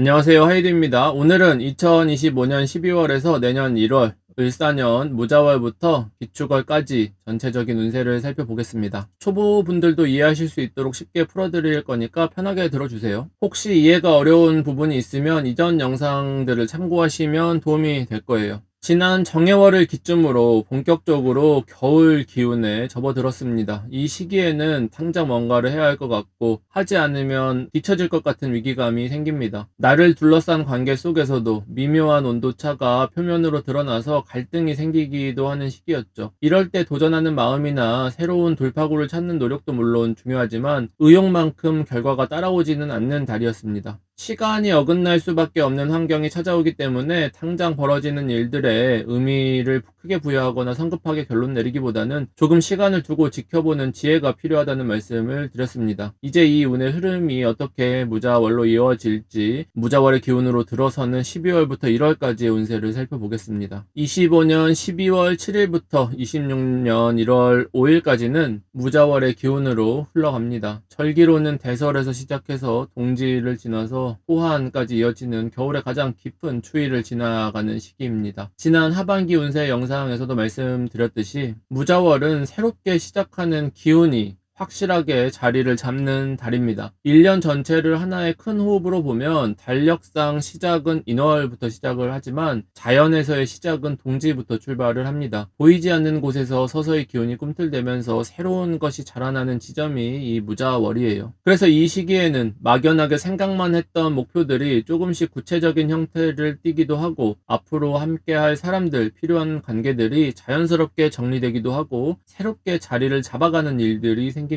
안녕하세요. 하이드입니다. 오늘은 2025년 12월에서 내년 1월, 을사년 무자월부터 기축월까지 전체적인 운세를 살펴보겠습니다. 초보분들도 이해하실 수 있도록 쉽게 풀어드릴 거니까 편하게 들어주세요. 혹시 이해가 어려운 부분이 있으면 이전 영상들을 참고하시면 도움이 될 거예요. 지난 정해월을 기점으로 본격적으로 겨울 기운에 접어들었습니다. 이 시기에는 당장 뭔가를 해야 할 것 같고 하지 않으면 뒤처질 것 같은 위기감이 생깁니다. 나를 둘러싼 관계 속에서도 미묘한 온도차가 표면으로 드러나서 갈등이 생기기도 하는 시기였죠. 이럴 때 도전하는 마음이나 새로운 돌파구를 찾는 노력도 물론 중요하지만 의욕만큼 결과가 따라오지는 않는 달이었습니다. 시간이 어긋날 수밖에 없는 환경이 찾아오기 때문에 당장 벌어지는 일들에 의미를 크게 부여하거나 성급하게 결론 내리기보다는 조금 시간을 두고 지켜보는 지혜가 필요하다는 말씀을 드렸습니다. 이제 이 운의 흐름이 어떻게 무자월로 이어질지 무자월의 기운으로 들어서는 12월부터 1월까지의 운세를 살펴보겠습니다. 25년 12월 7일부터 26년 1월 5일까지는 무자월의 기운으로 흘러갑니다. 절기로는 대설에서 시작해서 동지를 지나서 호한까지 이어지는 겨울의 가장 깊은 추위를 지나가는 시기입니다. 지난 하반기 운세 영상에서도 말씀드렸듯이 무자월은 새롭게 시작하는 기운이 확실하게 자리를 잡는 달입니다. 1년 전체를 하나의 큰 호흡으로 보면 달력상 시작은 인월부터 시작을 하지만 자연에서의 시작은 동지부터 출발을 합니다. 보이지 않는 곳에서 서서히 기운이 꿈틀대면서 새로운 것이 자라나는 지점이 이 무자월이에요. 그래서 이 시기에는 막연하게 생각만 했던 목표들이 조금씩 구체적인 형태를 띠기도 하고 앞으로 함께할 사람들, 필요한 관계들이 자연스럽게 정리되기도 하고 새롭게 자리를 잡아가는 일들이 생깁니다.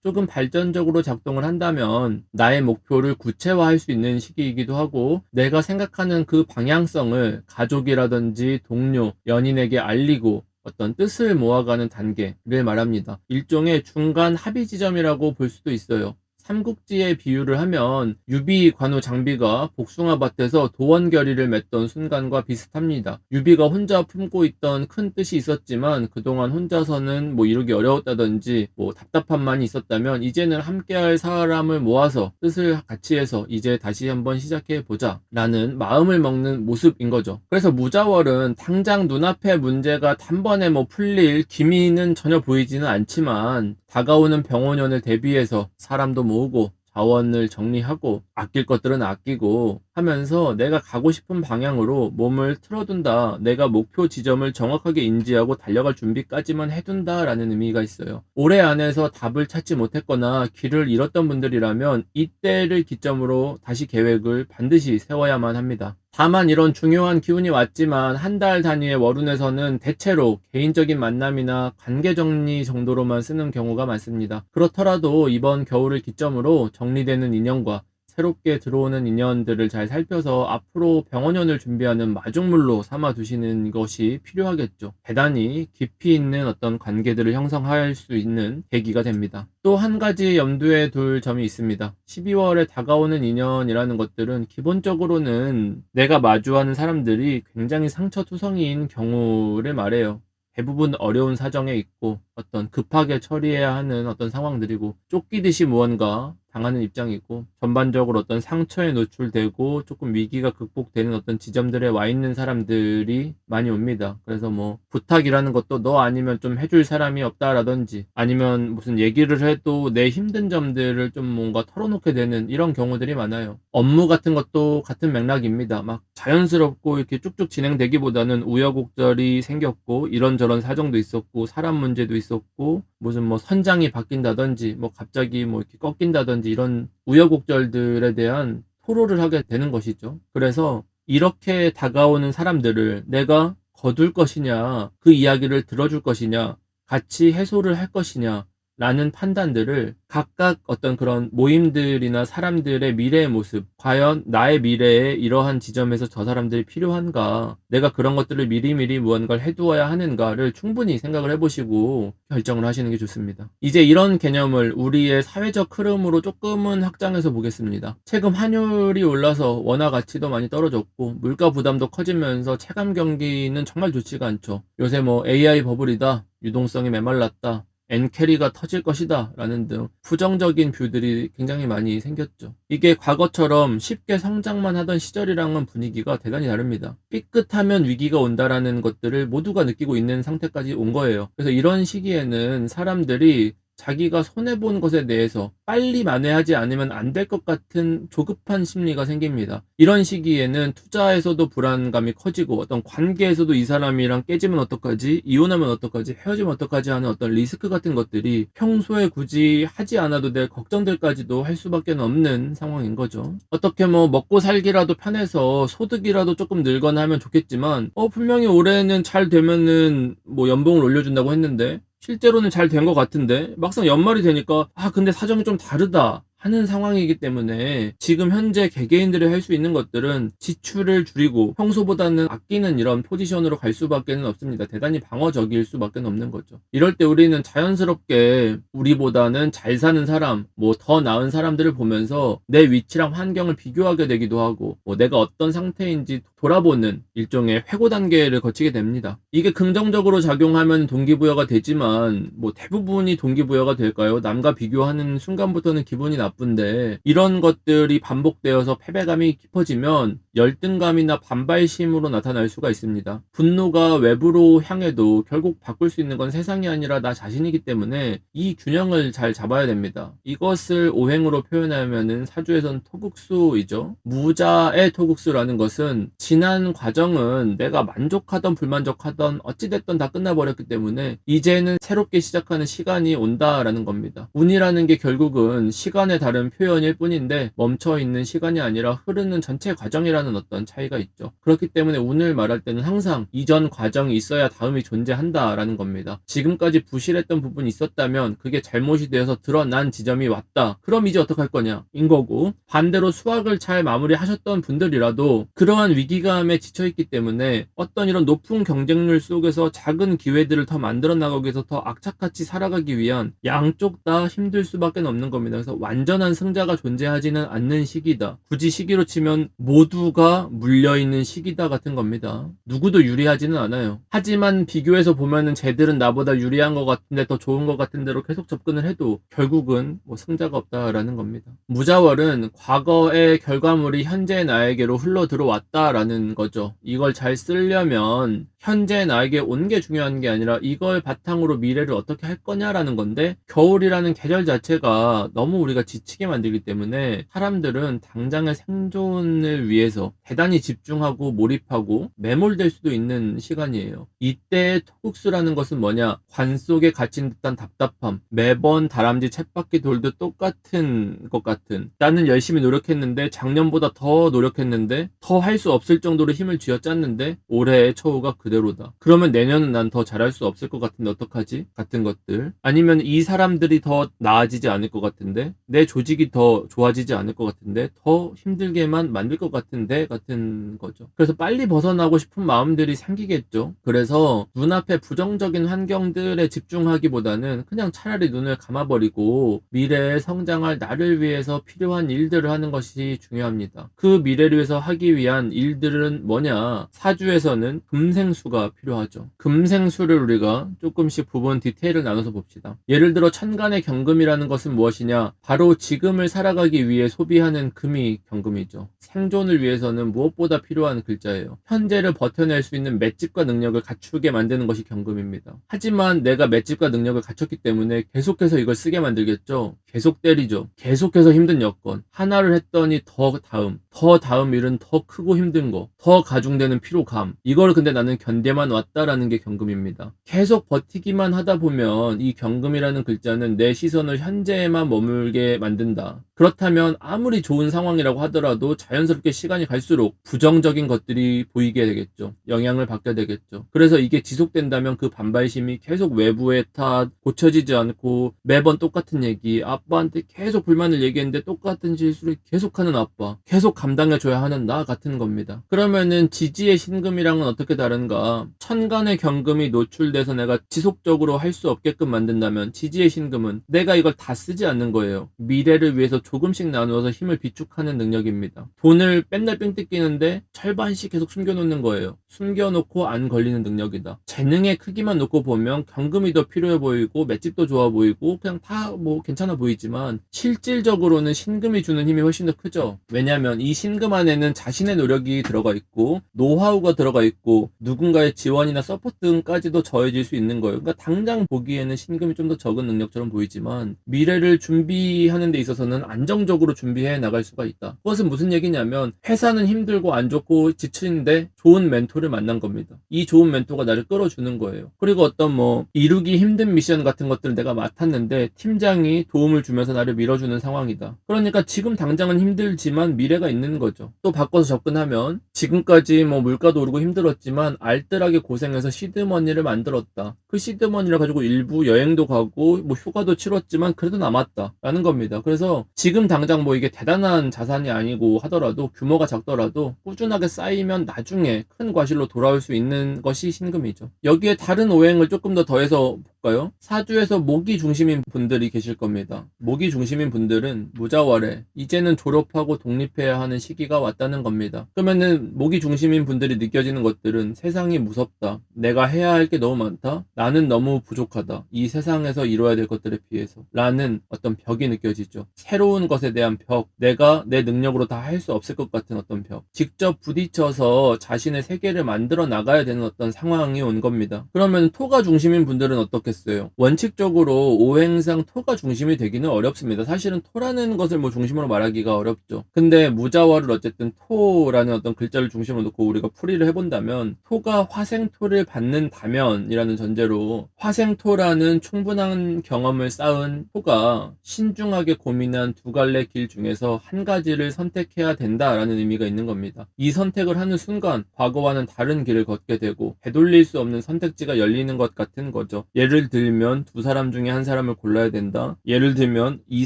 조금 발전적으로 작동을 한다면 나의 목표를 구체화할 수 있는 시기이기도 하고 내가 생각하는 그 방향성을 가족이라든지 동료, 연인에게 알리고 어떤 뜻을 모아가는 단계를 말합니다. 일종의 중간 합의 지점이라고 볼 수도 있어요. 삼국지의 비유를 하면 유비, 관우, 장비가 복숭아밭에서 도원결의를 맺던 순간과 비슷합니다. 유비가 혼자 품고 있던 큰 뜻이 있었지만 그동안 혼자서는 이루기 어려웠다든지 답답함만이 있었다면 이제는 함께할 사람을 모아서 뜻을 같이 해서 이제 다시 한번 시작해보자 라는 마음을 먹는 모습인 거죠. 그래서 무자월은 당장 눈앞의 문제가 단번에 풀릴 기미는 전혀 보이지는 않지만 다가오는 병원연을 대비해서 사람도 모으고 자원을 정리하고 아낄 것들은 아끼고 하면서 내가 가고 싶은 방향으로 몸을 틀어둔다. 내가 목표 지점을 정확하게 인지하고 달려갈 준비까지만 해둔다 라는 의미가 있어요. 올해 안에서 답을 찾지 못했거나 길을 잃었던 분들이라면 이때를 기점으로 다시 계획을 반드시 세워야만 합니다. 다만 이런 중요한 기운이 왔지만 한 달 단위의 월운에서는 대체로 개인적인 만남이나 관계 정리 정도로만 쓰는 경우가 많습니다. 그렇더라도 이번 겨울을 기점으로 정리되는 인연과 새롭게 들어오는 인연들을 잘 살펴서 앞으로 병원연을 준비하는 마중물로 삼아 두시는 것이 필요하겠죠. 대단히 깊이 있는 어떤 관계들을 형성할 수 있는 계기가 됩니다. 또 한 가지 염두에 둘 점이 있습니다. 12월에 다가오는 인연이라는 것들은 기본적으로는 내가 마주하는 사람들이 굉장히 상처투성이인 경우를 말해요. 대부분 어려운 사정에 있고 어떤 급하게 처리해야 하는 어떤 상황들이고 쫓기듯이 무언가 당하는 입장이고 전반적으로 어떤 상처에 노출되고 조금 위기가 극복되는 어떤 지점들에 와 있는 사람들이 많이 옵니다. 그래서 부탁이라는 것도 너 아니면 좀 해줄 사람이 없다라든지 아니면 무슨 얘기를 해도 내 힘든 점들을 좀 뭔가 털어놓게 되는 이런 경우들이 많아요. 업무 같은 것도 같은 맥락입니다. 막 자연스럽고 이렇게 쭉쭉 진행되기보다는 우여곡절이 생겼고 이런저런 사정도 있었고 사람 문제도 있었고 무슨 선장이 바뀐다든지 갑자기 이렇게 꺾인다든지 이런 우여곡절들에 대한 토로를 하게 되는 것이죠. 그래서 이렇게 다가오는 사람들을 내가 거둘 것이냐, 그 이야기를 들어줄 것이냐, 같이 해소를 할 것이냐 라는 판단들을 각각 어떤 그런 모임들이나 사람들의 미래의 모습, 과연 나의 미래에 이러한 지점에서 저 사람들이 필요한가, 내가 그런 것들을 미리미리 무언가를 해두어야 하는가를 충분히 생각을 해보시고 결정을 하시는 게 좋습니다. 이제 이런 개념을 우리의 사회적 흐름으로 조금은 확장해서 보겠습니다. 최근 환율이 올라서 원화 가치도 많이 떨어졌고 물가 부담도 커지면서 체감 경기는 정말 좋지가 않죠. 요새 AI 버블이다, 유동성이 메말랐다, 엔캐리가 터질 것이다 라는 등 부정적인 뷰들이 굉장히 많이 생겼죠. 이게 과거처럼 쉽게 성장만 하던 시절이랑은 분위기가 대단히 다릅니다. 삐끗하면 위기가 온다라는 것들을 모두가 느끼고 있는 상태까지 온 거예요. 그래서 이런 시기에는 사람들이 자기가 손해본 것에 대해서 빨리 만회하지 않으면 안 될 것 같은 조급한 심리가 생깁니다. 이런 시기에는 투자에서도 불안감이 커지고 어떤 관계에서도 이 사람이랑 깨지면 어떡하지? 이혼하면 어떡하지? 헤어지면 어떡하지? 하는 어떤 리스크 같은 것들이 평소에 굳이 하지 않아도 될 걱정들까지도 할 수밖에 없는 상황인 거죠. 어떻게 먹고 살기라도 편해서 소득이라도 조금 늘거나 하면 좋겠지만 분명히 올해는 잘 되면은 연봉을 올려준다고 했는데 실제로는 잘 된 것 같은데 막상 연말이 되니까 근데 사정이 좀 다르다 하는 상황이기 때문에 지금 현재 개개인들이 할 수 있는 것들은 지출을 줄이고 평소보다는 아끼는 이런 포지션으로 갈 수밖에 없습니다. 대단히 방어적일 수밖에 없는 거죠. 이럴 때 우리는 자연스럽게 우리보다는 잘 사는 사람, 더 나은 사람들을 보면서 내 위치랑 환경을 비교하게 되기도 하고 내가 어떤 상태인지 돌아보는 일종의 회고 단계를 거치게 됩니다. 이게 긍정적으로 작용하면 동기부여가 되지만 대부분이 동기부여가 될까요? 남과 비교하는 순간부터는 기분이 나쁜데 이런 것들이 반복되어서 패배감이 깊어지면 열등감이나 반발심으로 나타날 수가 있습니다. 분노가 외부로 향해도 결국 바꿀 수 있는 건 세상이 아니라 나 자신이기 때문에 이 균형을 잘 잡아야 됩니다. 이것을 오행으로 표현하면은 사주에선 토국수이죠. 무자의 토국수라는 것은 지난 과정은 내가 만족하던 불만족하던 어찌됐던 다 끝나버렸기 때문에 이제는 새롭게 시작하는 시간이 온다라는 겁니다. 운이라는 게 결국은 시간의 다른 표현일 뿐인데 멈춰있는 시간이 아니라 흐르는 전체 과정이라는 어떤 차이가 있죠. 그렇기 때문에 운을 말할 때는 항상 이전 과정이 있어야 다음이 존재한다라는 겁니다. 지금까지 부실했던 부분이 있었다면 그게 잘못이 되어서 드러난 지점이 왔다. 그럼 이제 어떡할 거냐? 인 거고 반대로 수학을 잘 마무리하셨던 분들이라도 그러한 위기감에 지쳐있기 때문에 어떤 이런 높은 경쟁률 속에서 작은 기회들을 더 만들어 나가기 위해서 더 악착같이 살아가기 위한 양쪽 다 힘들 수밖에 없는 겁니다. 그래서 완전한 승자가 존재하지는 않는 시기다. 굳이 시기로 치면 모두가 물려있는 시기다 같은 겁니다. 누구도 유리하지는 않아요. 하지만 비교해서 보면은 쟤들은 나보다 유리한 것 같은데 더 좋은 것 같은 대로 계속 접근을 해도 결국은 승자가 없다라는 겁니다. 무자월은 과거의 결과물이 현재 나에게로 흘러 들어왔다라는 거죠. 이걸 잘 쓰려면 현재 나에게 온 게 중요한 게 아니라 이걸 바탕으로 미래를 어떻게 할 거냐라는 건데 겨울이라는 계절 자체가 너무 우리가 지치게 만들기 때문에 사람들은 당장의 생존을 위해서 대단히 집중하고 몰입하고 매몰될 수도 있는 시간이에요. 이때의 토국수라는 것은 뭐냐? 관 속에 갇힌 듯한 답답함, 매번 다람쥐 쳇바퀴 돌듯 똑같은 것 같은 나는 열심히 노력했는데 작년보다 더 노력했는데 더 할 수 없을 정도로 힘을 쥐어짰는데 올해의 처우가 그대로다. 그러면 내년은 난 더 잘할 수 없을 것 같은데 어떡하지? 같은 것들. 아니면 이 사람들이 더 나아지지 않을 것 같은데 내 조직이 더 좋아지지 않을 것 같은데 더 힘들게만 만들 것 같은데 같은 거죠. 그래서 빨리 벗어나고 싶은 마음들이 생기겠죠. 그래서 눈앞에 부정적인 환경들에 집중하기보다는 그냥 차라리 눈을 감아버리고 미래에 성장할 나를 위해서 필요한 일들을 하는 것이 중요합니다. 그 미래를 위해서 하기 위한 일들은 뭐냐? 사주에서는 금생수가 필요하죠. 금생수를 우리가 조금씩 부분 디테일을 나눠서 봅시다. 예를 들어 천간의 경금이라는 것은 무엇이냐? 바로 지금을 살아가기 위해 소비하는 금이 경금이죠. 생존을 위해서는 무엇보다 필요한 글자예요. 현재를 버텨낼 수 있는 맷집과 능력을 갖추게 만드는 것이 경금입니다. 하지만 내가 맷집과 능력을 갖췄기 때문에 계속해서 이걸 쓰게 만들겠죠. 계속 때리죠. 계속해서 힘든 여건. 하나를 했더니 더 다음 일은 더 크고 힘든 거, 더 가중되는 피로감. 이걸 근데 나는 견뎌만 왔다라는 게 경금입니다. 계속 버티기만 하다 보면 이 경금이라는 글자는 내 시선을 현재에만 머물게 만든다. 그렇다면 아무리 좋은 상황이라고 하더라도 자연스럽게 시간이 갈수록 부정적인 것들이 보이게 되겠죠. 영향을 받게 되겠죠. 그래서 이게 지속된다면 그 반발심이 계속 외부의 탓, 고쳐지지 않고 매번 똑같은 얘기, 아빠한테 계속 불만을 얘기했는데 똑같은 실수를 계속하는 아빠, 계속 감당해줘야 하는 나 같은 겁니다. 그러면은 지지의 신금이랑은 어떻게 다른가? 천간의 경금이 노출돼서 내가 지속적으로 할 수 없게끔 만든다면 지지의 신금은 내가 이걸 다 쓰지 않는 거예요. 미래를 위해서 조금씩 나누어서 힘을 비축하는 능력입니다. 돈을 맨날 삥 뜯기는데 절반씩 계속 숨겨놓는 거예요. 숨겨놓고 안 걸리는 능력이다. 재능의 크기만 놓고 보면 경금이 더 필요해 보이고 맷집도 좋아 보이고 그냥 다 뭐 괜찮아 보이지만 실질적으로는 신금이 주는 힘이 훨씬 더 크죠. 왜냐하면 이 신금 안에는 자신의 노력이 들어가 있고 노하우가 들어가 있고 누군가의 지원이나 서포트 등까지도 더해질 수 있는 거예요. 그러니까 당장 보기에는 신금이 좀 더 적은 능력처럼 보이지만 미래를 준비하는 데 있어서는 안정적으로 준비해 나갈 수가 있다. 그것은 무슨 얘기냐면 회사는 힘들고 안 좋고 지치는데 좋은 멘토를 만난 겁니다. 이 좋은 멘토가 나를 끌어주는 거예요. 그리고 어떤 뭐 이루기 힘든 미션 같은 것들을 내가 맡았는데 팀장이 도움을 주면서 나를 밀어주는 상황이다. 그러니까 지금 당장은 힘들지만 미래가 있는 거죠. 또 바꿔서 접근하면 지금까지 뭐 물가도 오르고 힘들었지만 알뜰하게 고생해서 시드머니를 만들었다. 그 시드머니를 가지고 일부 여행도 가고 뭐 휴가도 치렀지만 그래도 남았다 라는 겁니다. 그래서 지금 당장 뭐 이게 대단한 자산이 아니고 하더라도 규모가 작더라도 꾸준하게 쌓이면 나중에 큰 과실로 돌아올 수 있는 것이 신금이죠. 여기에 다른 오행을 조금 더 더해서 볼까요? 사주에서 모기 중심인 분들이 계실 겁니다. 모기 중심인 분들은 무자월에 이제는 졸업하고 독립해야 하는 시기가 왔다는 겁니다. 그러면은 모기 중심인 분들이 느껴지는 것들은 세상이 무섭다. 내가 해야 할 게 너무 많다. 나는 너무 부족하다. 이 세상에서 이뤄야 될 것들에 비해서 라는 어떤 벽이 느껴지죠. 새로운 것에 대한 벽, 내가 내 능력으로 다 할 수 없을 것 같은 어떤 벽, 직접 부딪혀서 자신의 세계를 만들어 나가야 되는 어떤 상황이 온 겁니다. 그러면 토가 중심인 분들은 어떻겠어요? 원칙적으로 오행상 토가 중심이 되기는 어렵습니다. 사실은 토라는 것을 뭐 중심으로 말하기가 어렵죠. 근데 무자월을 어쨌든 토라는 어떤 글자를 중심으로 놓고 우리가 풀이를 해본다면 토가 화생토를 받는다면 이라는 전제로 화생토라는 충분한 경험을 쌓은 토가 신중하게 고민한 두 갈래 길 중에서 한 가지를 선택해야 된다라는 의미가 있는 겁니다. 이 선택을 하는 순간 과거와는 다른 길을 걷게 되고 되돌릴 수 없는 선택지가 열리는 것 같은 거죠. 예를 들면 두 사람 중에 한 사람을 골라야 된다. 예를 들면 이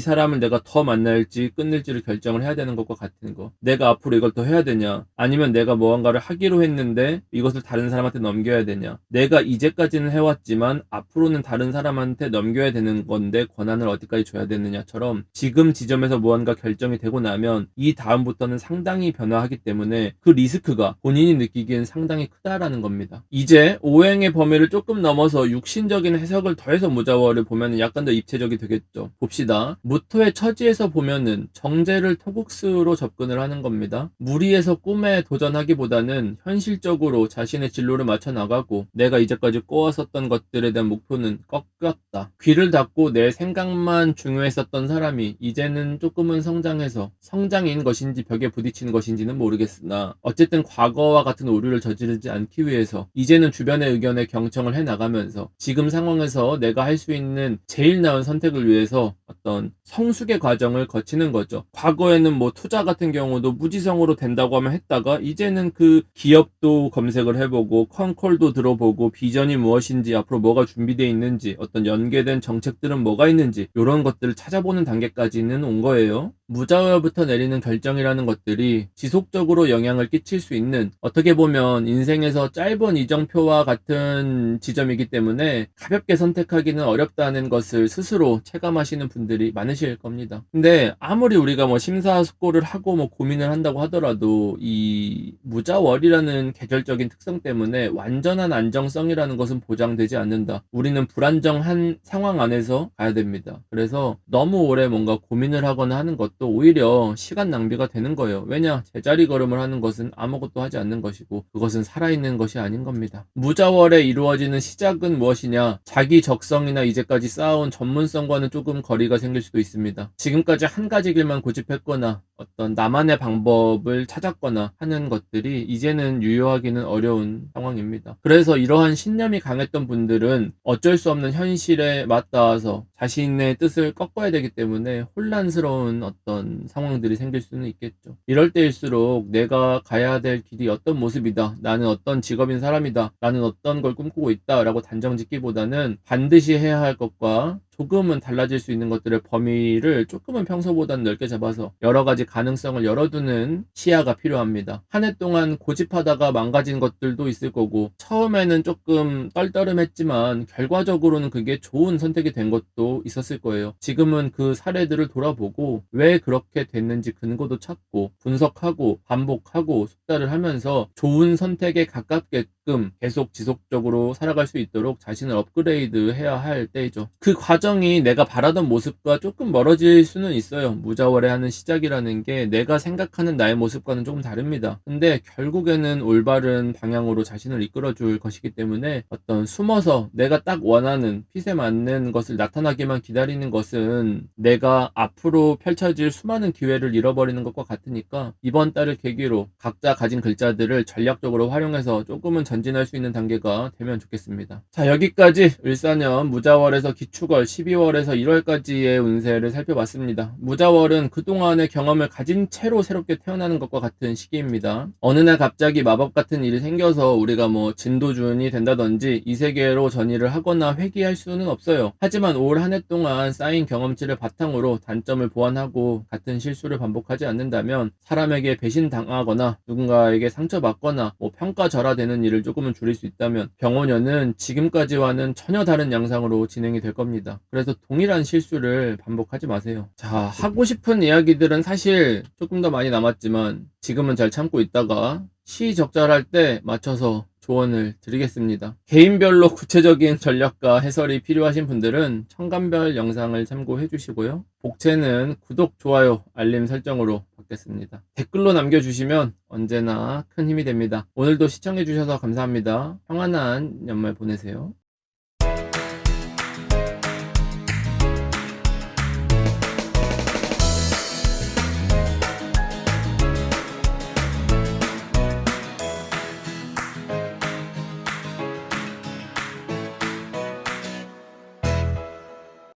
사람을 내가 더 만날지 끊을지를 결정을 해야 되는 것과 같은 거. 내가 앞으로 이걸 더 해야 되냐, 아니면 내가 무언가를 하기로 했는데 이것을 다른 사람한테 넘겨야 되냐, 내가 이제까지는 해왔지만 앞으로는 다른 사람한테 넘겨야 되는 건데 권한을 어디까지 줘야 되느냐처럼 지금 지점에서 무언가 결정이 되고 나면 이 다음부터는 상당히 변화하기 때문에 그 리스크가 본인이 느끼기엔 상당히 크다라는 겁니다. 이제 오행의 범위를 조금 넘어서 육신적인 해석을 더해서 무자월을 보면 약간 더 입체적이 되겠죠. 봅시다. 무토의 처지에서 보면은 정제를 토국수로 접근을 하는 겁니다. 무리해서 꿈에 도전하기보다는 현실적으로 자신의 진로를 맞춰 나가고 내가 이제까지 꼬았었던 것들에 대한 목표는 꺾였다. 귀를 닫고 내 생각만 중요했었던 사람이 이제는 조금은 성장해서 성장인 것인지 벽에 부딪히는 것인지는 모르겠으나 어쨌든 과거와 같은 오류를 저지르지 않기 위해서 이제는 주변의 의견에 경청을 해나가면서 지금 상황에서 내가 할 수 있는 제일 나은 선택을 위해서 어떤 성숙의 과정을 거치는 거죠. 과거에는 뭐 투자 같은 경우도 무지성으로 된다고 하면 했다가 이제는 그 기업도 검색을 해보고 컨콜도 들어보고 비전이 무엇인지 앞으로 뭐가 준비되어 있는지 어떤 연계된 정책들은 뭐가 있는지 이런 것들을 찾아보는 단계까지는 온 거예요. 무자월부터 내리는 결정이라는 것들이 지속적으로 영향을 끼칠 수 있는 어떻게 보면 인생에서 짧은 이정표와 같은 지점이기 때문에 가볍게 선택하기는 어렵다는 것을 스스로 체감하시는 분들이 많으실 겁니다. 근데 아무리 우리가 뭐 심사숙고를 하고 뭐 고민을 한다고 하더라도 이 무자월이라는 계절적인 특성 때문에 완전한 안정성이라는 것은 보장되지 않는다. 우리는 불안정한 상황 안에서 가야 됩니다. 그래서 너무 오래 뭔가 고민을 하거나 하는 것도 오히려 시간 낭비가 되는 거예요. 왜냐? 제자리 걸음을 하는 것은 아무것도 하지 않는 것이고 그것은 살아있는 것이 아닌 겁니다. 무자월에 이루어지는 시작은 무엇이냐? 자기 적성이나 이제까지 쌓아온 전문성과는 조금 거리가 생길 수도 있습니다. 지금까지 한 가지 길만 고집했거나 어떤 나만의 방법을 찾았거나 하는 것들이 이제는 유효하기는 어려운 상황입니다. 그래서 이러한 신념이 강했던 분들은 어쩔 수 없는 현실에 맞닿아서 자신의 뜻을 꺾어야 되기 때문에 혼란스러운 어떤 상황들이 생길 수는 있겠죠. 이럴 때일수록 내가 가야 될 길이 어떤 모습이다. 나는 어떤 직업인 사람이다. 나는 어떤 걸 꿈꾸고 있다. 라고 단정 짓기보다는 반드시 해야 할 것과 조금은 달라질 수 있는 것들의 범위를 조금은 평소보다는 넓게 잡아서 여러 가지 가능성을 열어두는 시야가 필요합니다. 한 해 동안 고집하다가 망가진 것들도 있을 거고, 처음에는 조금 떨떠름했지만 결과적으로는 그게 좋은 선택이 된 것도 있었을 거예요. 지금은 그 사례들을 돌아보고 왜 그렇게 됐는지 근거도 찾고 분석하고 반복하고 숙달을 하면서 좋은 선택에 가깝게끔 계속 지속적으로 살아갈 수 있도록 자신을 업그레이드 해야 할 때이죠. 그 과정이 내가 바라던 모습과 조금 멀어질 수는 있어요. 무자월에 하는 시작이라는 게 내가 생각하는 나의 모습과는 조금 다릅니다. 근데 결국에는 올바른 방향으로 자신을 이끌어줄 것이기 때문에 어떤 숨어서 내가 딱 원하는 핏에 맞는 것을 나타나기만 기다리는 것은 내가 앞으로 펼쳐질 수많은 기회를 잃어버리는 것과 같으니까, 이번 달을 계기로 각자 가진 글자들을 전략적으로 활용해서 조금은 전진할 수 있는 단계가 되면 좋겠습니다. 자, 여기까지 을사년 무자월에서 기축월 12월에서 1월까지의 운세를 살펴봤습니다. 무자월은 그동안의 경험을 가진 채로 새롭게 태어나는 것과 같은 시기입니다. 어느 날 갑자기 마법 같은 일이 생겨서 우리가 진도준이 된다든지 이 세계로 전이를 하거나 회귀할 수는 없어요. 하지만 올 한 해 동안 쌓인 경험치를 바탕으로 단점을 보완하고 같은 실수를 반복하지 않는다면 사람에게 배신당하거나 누군가에게 상처받거나 평가절하되는 일을 조금은 줄일 수 있다면 병원년은 지금까지와는 전혀 다른 양상으로 진행이 될 겁니다. 그래서 동일한 실수를 반복하지 마세요. 자, 하고 싶은 이야기들은 사실 조금 더 많이 남았지만 지금은 잘 참고 있다가 시적절할 때 맞춰서 조언을 드리겠습니다. 개인별로 구체적인 전략과 해설이 필요하신 분들은 청간별 영상을 참고해 주시고요. 복채는 구독, 좋아요, 알림 설정으로 받겠습니다. 댓글로 남겨주시면 언제나 큰 힘이 됩니다. 오늘도 시청해 주셔서 감사합니다. 평안한 연말 보내세요.